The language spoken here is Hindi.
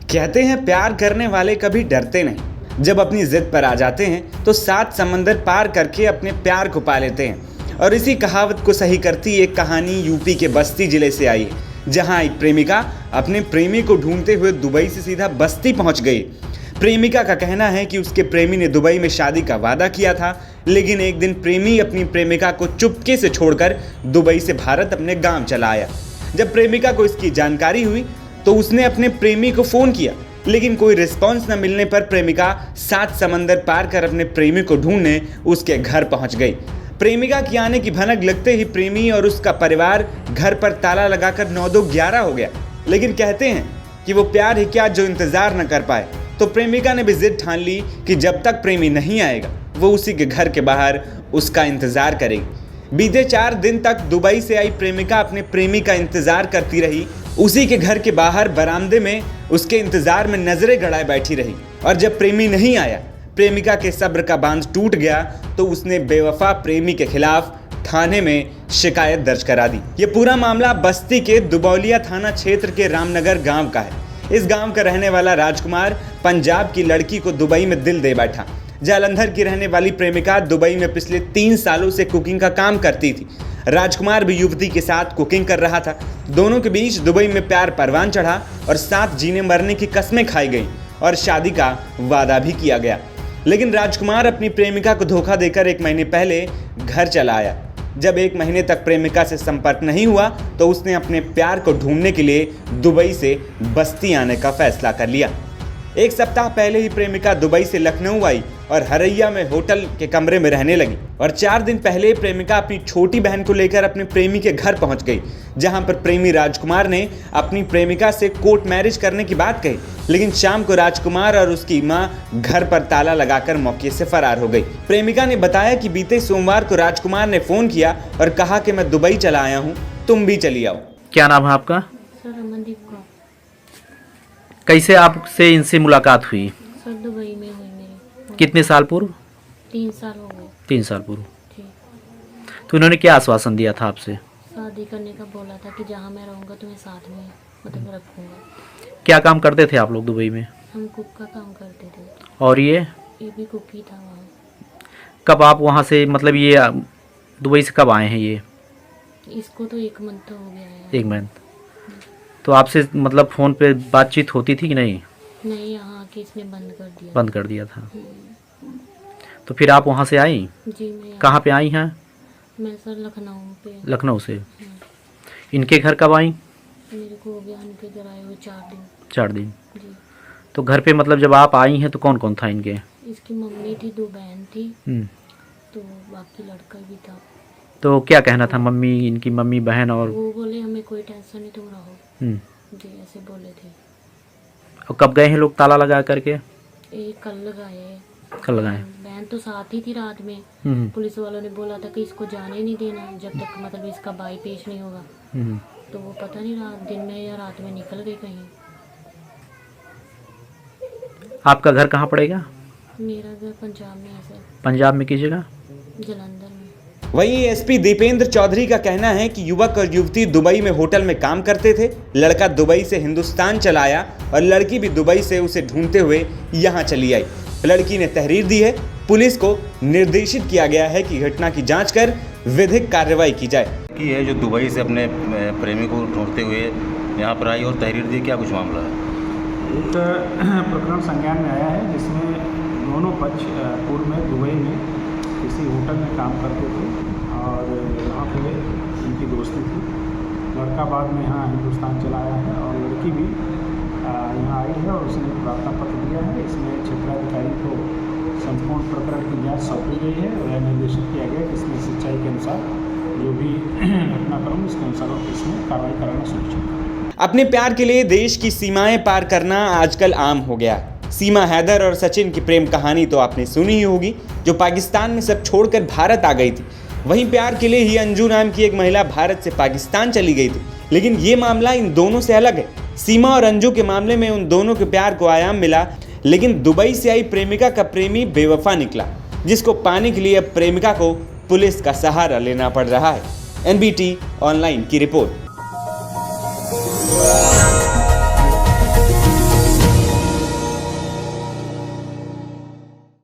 कहते हैं प्यार करने वाले कभी डरते नहीं। जब अपनी जिद पर आ जाते हैं तो 7 समंदर पार करके अपने प्यार को पा लेते हैं। और इसी कहावत को सही करती एक कहानी यूपी के बस्ती जिले से आई है, जहां एक प्रेमिका अपने प्रेमी को ढूंढते हुए दुबई से सीधा बस्ती पहुंच गई। प्रेमिका का कहना है कि उसके प्रेमी ने दुबई में शादी का वादा किया था, लेकिन एक दिन प्रेमी अपनी प्रेमिका को चुपके से छोड़कर दुबई से भारत अपने गांव चला आया। जब प्रेमिका को इसकी जानकारी हुई तो उसने अपने प्रेमी को फ़ोन किया, लेकिन कोई रिस्पॉन्स न मिलने पर प्रेमिका 7 समंदर पार कर अपने प्रेमी को ढूंढने उसके घर पहुंच गई। प्रेमिका की आने की भनक लगते ही प्रेमी और उसका परिवार घर पर ताला लगाकर 9-2-11 हो गया। लेकिन कहते हैं कि वो प्यार ही क्या जो इंतज़ार न कर पाए, तो प्रेमिका ने भी जिद ठान ली कि जब तक प्रेमी नहीं आएगा वो उसी के घर के बाहर उसका इंतज़ार करेगी। बीते 4 दिन तक दुबई से आई प्रेमिका अपने प्रेमी का इंतज़ार करती रही। उसी के घर के बाहर बरामदे में उसके इंतज़ार में नज़रें गड़ाए बैठी रही। और जब प्रेमी नहीं आया, प्रेमिका के सब्र का बांध टूट गया तो उसने बेवफा प्रेमी के खिलाफ थाने में शिकायत दर्ज करा दी। ये पूरा मामला बस्ती के दुबौलिया थाना क्षेत्र के रामनगर गांव का है। इस गांव का रहने वाला राजकुमार पंजाब की लड़की को दुबई में दिल दे बैठा। जालंधर की रहने वाली प्रेमिका दुबई में पिछले 3 सालों से कुकिंग का काम करती थी। राजकुमार भी युवती के साथ कुकिंग कर रहा था। दोनों के बीच दुबई में प्यार परवान चढ़ा और साथ जीने मरने की कस्में खाई गईं और शादी का वादा भी किया गया। लेकिन राजकुमार अपनी प्रेमिका को धोखा देकर 1 महीने पहले घर चला आया। जब 1 महीने तक प्रेमिका से संपर्क नहीं हुआ तो उसने अपने प्यार को ढूंढने के लिए दुबई से बस्ती आने का फैसला कर लिया। 1 सप्ताह पहले ही प्रेमिका दुबई से लखनऊ आई और हरैया में होटल के कमरे में रहने लगी। और 4 दिन पहले प्रेमिका अपनी छोटी बहन को लेकर अपने प्रेमी के घर पहुंच गई, जहां पर प्रेमी राजकुमार ने अपनी प्रेमिका से कोर्ट मैरिज करने की बात कही। लेकिन शाम को राजकुमार और उसकी मां घर पर ताला लगाकर मौके से फरार हो गई। प्रेमिका ने बताया कि बीते सोमवार को राजकुमार ने फोन किया और कहा कि मैं दुबई चला आया हूँ, तुम भी चली आओ। क्या नाम है आपका? सर अमनदीप कौर। कैसे आपसे इनसे मुलाकात हुई? सर दुबई में हुई मेरी। कितने साल पूर्व? 3 साल हो गए। 3 साल पूर्व। जी। तो इन्होंने क्या आश्वासन दिया था आपसे? शादी करने का बोला था कि जहाँ मैं रहूँगा तुम्हें साथ में मतलब रखूँगा। क्या काम करते थे आप लोग दुबई में? हम कुक का काम करते थे। और ये भी कुक ही था वहाँ। कब आप वहाँ से मतलब ये दुबई से कब आए हैं ये? इसको तो 1 मंथ हो गया है। 1 मंथ। तो आपसे मतलब फ़ोन पे बातचीत होती थी कि नहीं? नहीं, यहाँ आके इसने बंद कर दिया। बंद कर दिया था। तो फिर आप वहाँ से आई? जी। मैं कहाँ पे आई हैं? मैं सर लखनऊ पे। लखनऊ से। इनके घर कब आई? मेरे को हो गया इनके घर आए हुए 4 दिन। 4 दिन। जी। तो घर पे मतलब जब आप आई हैं तो कौन कौन था इनके? इसकी मम्मी थी, 2 बहन थी, तो बाकी लड़का भी था। तो क्या कहना था मम्मी, इनकी मम्मी बहन? और वो बोले हमें कोई टेंशन नहीं, तुम रहो। जी ऐसे बोले थे। और कब गए हैं लोग ताला लगा करके? कल लगाए। कल लगाए। बहन तो साथ ही थी रात में। पुलिस वालों ने बोला था कि इसको जाने नहीं देना जब तक मतलब इसका भाई पेश नहीं होगा। तो वो पता नहीं रात दिन में या रात में निकल गई कहीं। आपका घर कहाँ पड़ेगा? मेरा घर पंजाब में है सर। पंजाब में किस जगह? जालंधर में। वहीं एसपी दीपेंद्र चौधरी का कहना है कि युवक और युवती दुबई में होटल में काम करते थे। लड़का दुबई से हिंदुस्तान चला आया और लड़की भी दुबई से उसे ढूंढते हुए यहाँ चली आई। लड़की ने तहरीर दी है। पुलिस को निर्देशित किया गया है कि घटना की जांच कर विधिक कार्रवाई की जाए। की है जो दुबई से अपने प्रेमी को ढूंढते हुए यहाँ पर आई और तहरीर दी, क्या कुछ मामला है? एक प्रकरण संज्ञान में आया है जिसमें दोनों पक्ष पूर्व में दुबई में किसी होटल में काम करते थे और वहाँ पे इनकी दोस्ती थी। लड़का बाद में यहाँ हिंदुस्तान चला आया है और लड़की भी यहाँ आई है और उसने प्रार्थना पत्र दिया है। इसमें क्षेत्राधिकारी को संपूर्ण प्रकरण की जांच सौंपी गई है और यह निर्देशित किया गया कि इसमें सच्चाई के अनुसार जो भी घटनाक्रम इसके अनुसार इसमें कार्रवाई कराना सुनिश्चित है। अपने प्यार के लिए देश की सीमाएं पार करना आजकल आम हो गया। सीमा हैदर और सचिन की प्रेम कहानी तो आपने सुनी ही होगी, जो पाकिस्तान में सब छोड़कर भारत आ गई थी। वहीं प्यार के लिए ही अंजू नाम की एक महिला भारत से पाकिस्तान चली गई थी। लेकिन ये मामला इन दोनों से अलग है। सीमा और अंजू के मामले में उन दोनों के प्यार को आयाम मिला, लेकिन दुबई से आई प्रेमिका का प्रेमी बेवफा निकला, जिसको पाने के लिए अब प्रेमिका को पुलिस का सहारा लेना पड़ रहा है। NBT ऑनलाइन की रिपोर्ट।